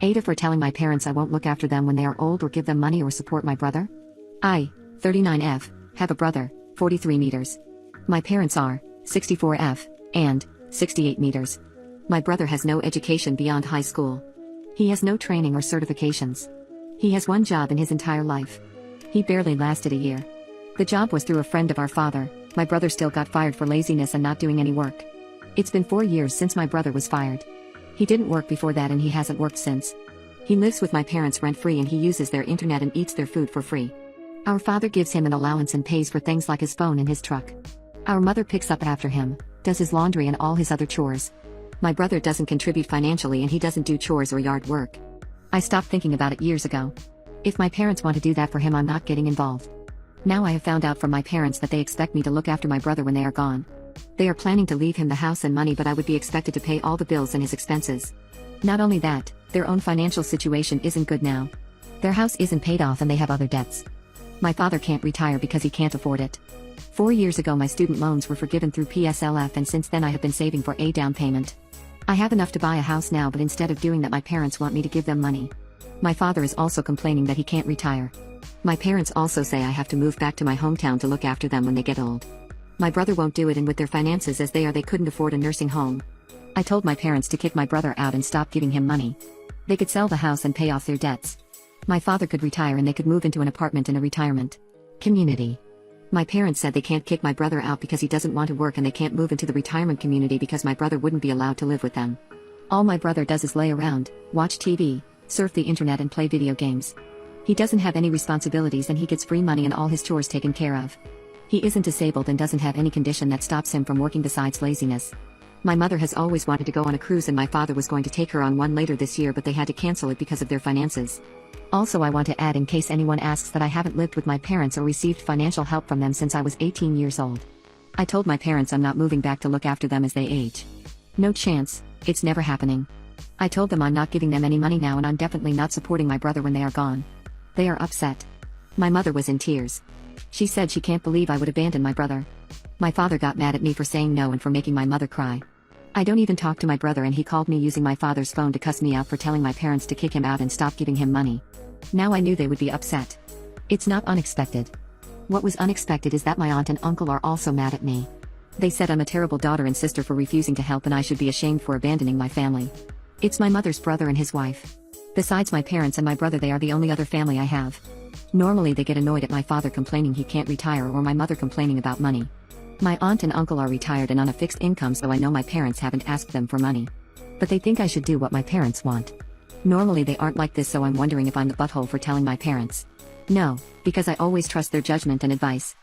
AITA for telling my parents I won't look after them when they are old or give them money or support my brother? I, 39F, have a brother, 43 meters. My parents are 64F and 68 meters. My brother has no education beyond high school. He has no training or certifications. He has one job in his entire life. He barely lasted a year. The job was through a friend of our father. My brother still got fired for laziness and not doing any work. It's been 4 years since my brother was fired. He didn't work before that and he hasn't worked since. He lives with my parents rent-free and he uses their internet and eats their food for free. Our father gives him an allowance and pays for things like his phone and his truck. Our mother picks up after him, does his laundry and all his other chores. My brother doesn't contribute financially and he doesn't do chores or yard work. I stopped thinking about it years ago. If my parents want to do that for him, I'm not getting involved. Now I have found out from my parents that they expect me to look after my brother when they are gone. They are planning to leave him the house and money, but I would be expected to pay all the bills and his expenses. Not only that, their own financial situation isn't good now. Their house isn't paid off and they have other debts. My father can't retire because he can't afford it. 4 years ago my student loans were forgiven through PSLF and since then I have been saving for a down payment. I have enough to buy a house now, but instead of doing that my parents want me to give them money. My father is also complaining that he can't retire. My parents also say I have to move back to my hometown to look after them when they get old. My brother won't do it, and with their finances as they couldn't afford a nursing home. I told my parents to kick my brother out and stop giving him money. They could sell the house and pay off their debts. My father could retire and they could move into an apartment in a retirement community. My parents said they can't kick my brother out because he doesn't want to work, and they can't move into the retirement community because my brother wouldn't be allowed to live with them. All my brother does is lay around, watch TV, surf the internet and play video games. He doesn't have any responsibilities and he gets free money and all his chores taken care of. He isn't disabled and doesn't have any condition that stops him from working besides laziness. My mother has always wanted to go on a cruise and my father was going to take her on one later this year, but they had to cancel it because of their finances. Also, I want to add, in case anyone asks, that I haven't lived with my parents or received financial help from them since I was 18 years old. I told my parents I'm not moving back to look after them as they age. No chance, it's never happening. I told them I'm not giving them any money now and I'm definitely not supporting my brother when they are gone. They are upset. My mother was in tears. She said she can't believe I would abandon my brother. My father got mad at me for saying no and for making my mother cry. I don't even talk to my brother and he called me using my father's phone to cuss me out for telling my parents to kick him out and stop giving him money. Now I knew they would be upset. It's not unexpected. What was unexpected is that my aunt and uncle are also mad at me. They said I'm a terrible daughter and sister for refusing to help and I should be ashamed for abandoning my family. It's my mother's brother and his wife. Besides my parents and my brother, they are the only other family I have. Normally they get annoyed at my father complaining he can't retire or my mother complaining about money. My aunt and uncle are retired and on a fixed income, so I know my parents haven't asked them for money. But they think I should do what my parents want. Normally they aren't like this, so I'm wondering if I'm the butthole for telling my parents. No, because I always trust their judgment and advice.